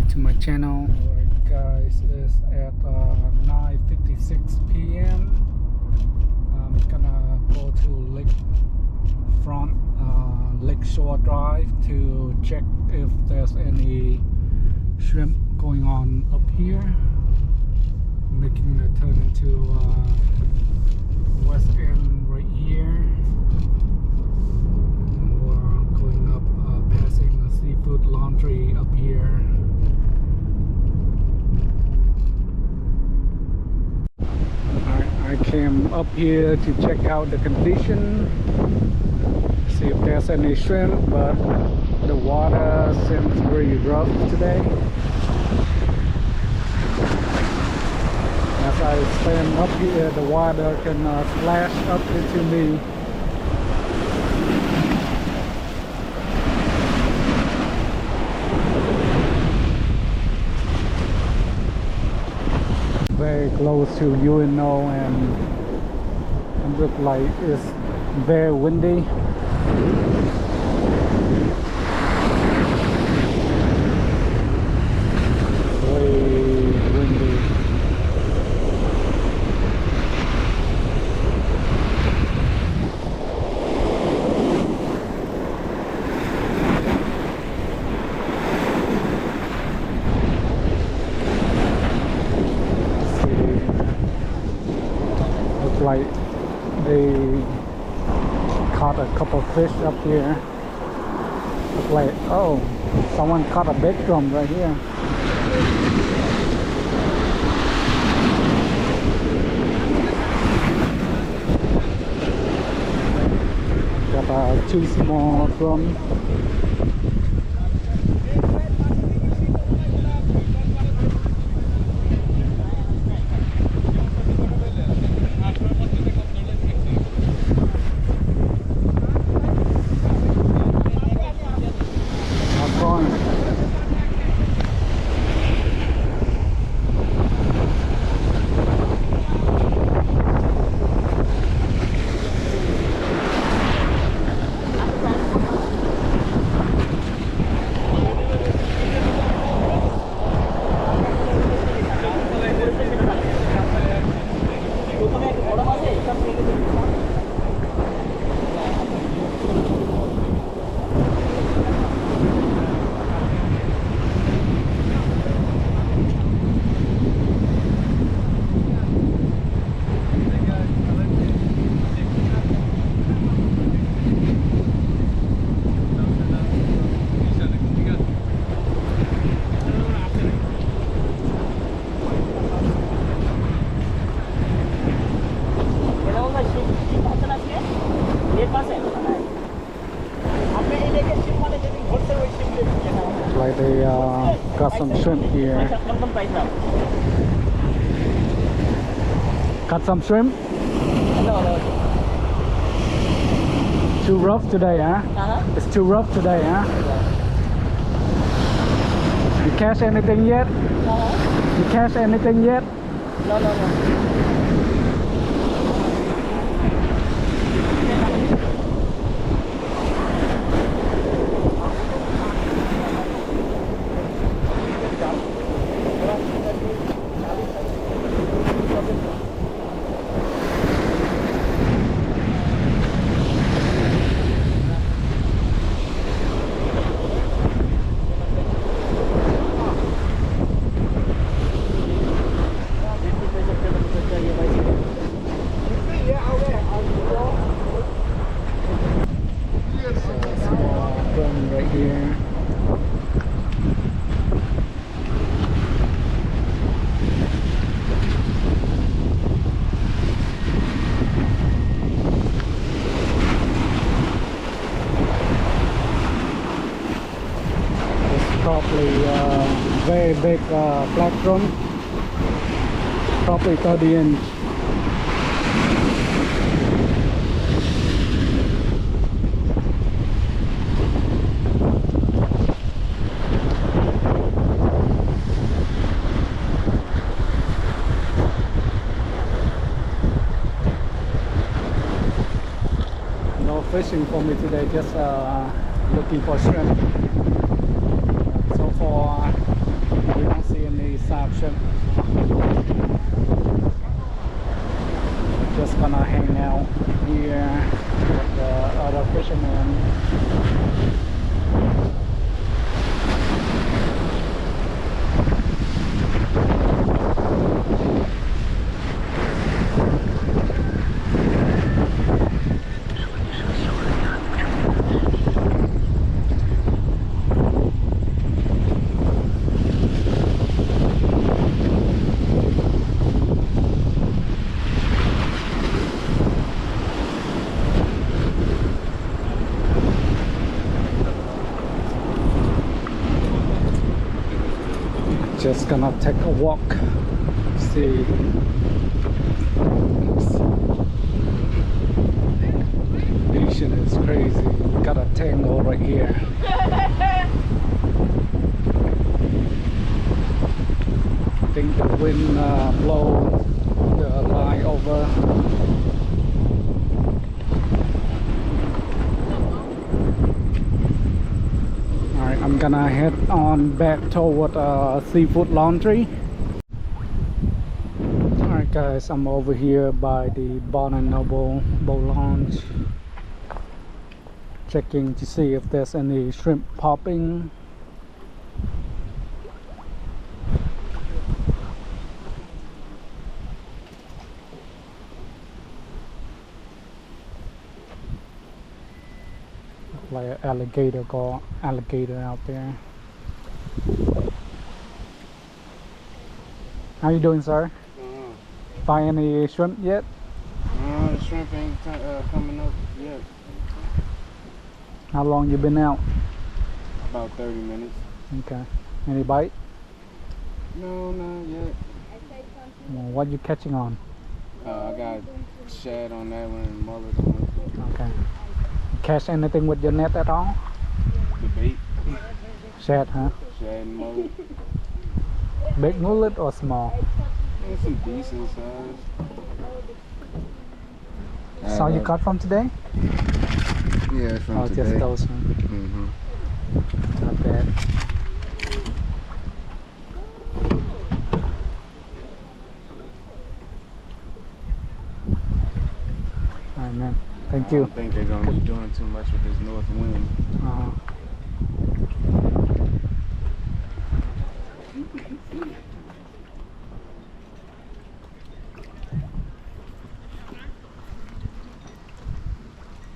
back to my channel. Alright guys, it's at 9:56 p.m. I'm gonna go to Lakeshore Drive to check if there's any shrimp going on up here. Making a turn into West End right here. And we're going up, passing the seafood laundry up here. I came up here to check out the condition, see if there's any shrimp, but the water seems very rough today. As I stand up here, the water can splash up into me. Very close to UNO, and it looks like it's very windy. Like they caught a couple fish up here. Looks like, oh, someone caught a big drum right here. Got two small drums. Like they got some shrimp here. Got some shrimp? Too rough today, huh? It's too rough today, huh? You catch anything yet? You catch anything yet? No. Right here. It's probably very big black drum, probably 30 inch. Fishing for me today, just looking for shrimp. So far Just gonna take a walk. See. Condition is crazy. We got a tangle right here. I think the wind blow the line over. Alright, I'm gonna head on back toward Seafood Laundry. Alright guys, I'm over here by the Barnes & Noble Boat Launch, checking to see if there's any shrimp popping. Like an alligator out there. How you doing, sir? Find any shrimp yet? No, the shrimp ain't coming up yet. How long you been out? About 30 minutes. Okay. Any bite? No, not yet. Well, what you catching on? I got shad on that one and mullet on it. Okay. Catch anything with your net at all? The bait, Shad, huh? shad and mullet. Big mullet or small? And some decent size. So you caught from today? Yeah, from Oh, today. just those, huh? Mm-hmm. Not bad. Alright, man. Thank I you. don't think they're gonna be doing too much with this north wind.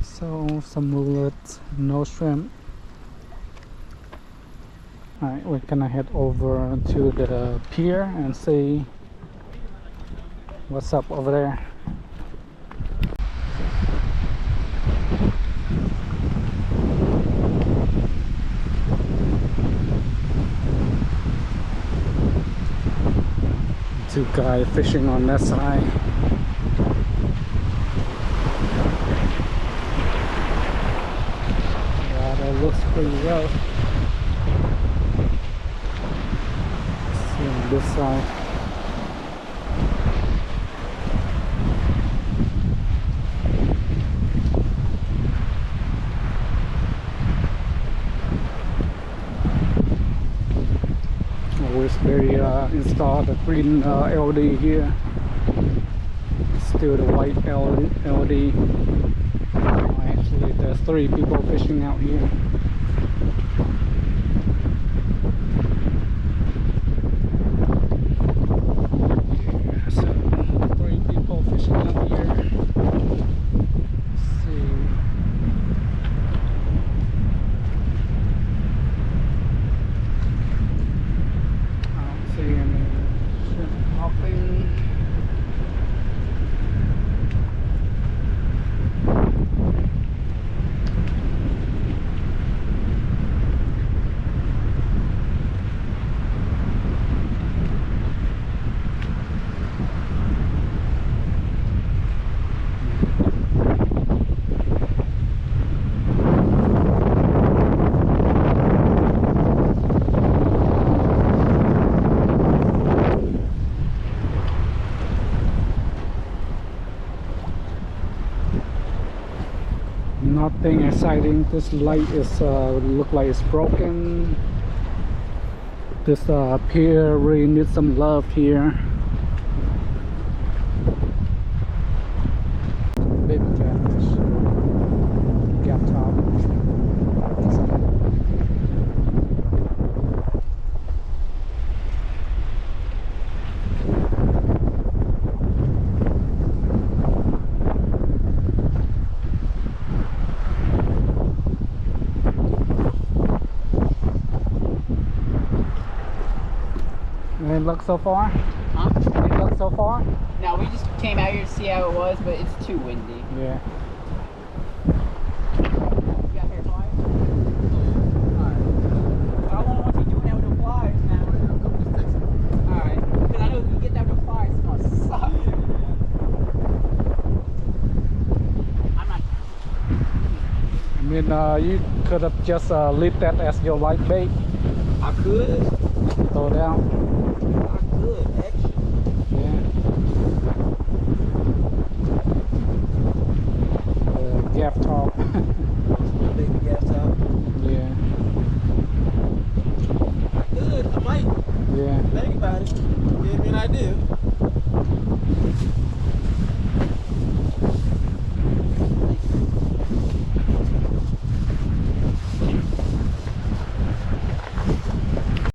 So some mullet, no shrimp. Alright, we're gonna head over to the pier and see what's up over there. Two guys fishing on that side. Yeah, that looks pretty rough. See on this side. They installed a green LD here. Still the white LD. Actually, there's 3 people fishing out here. Yeah, so 3 people fishing out here. Let's see. See any shrimp popping. Nothing exciting. This light is look like it's broken. This pier really needs some love here. Baby catfish, gap top. Any luck so far? Huh? Any luck so far? No, we just came out here to see how it was, but it's too windy. Yeah. You got hair pliers? Alright. I don't want to be doing that with no pliers now. No, you could have just lit that as your light bait. I could. Throw down. I could, actually. Yeah. Gaff top. Baby gas top. Yeah. I could. I might. Yeah. Think about it. Give me an idea.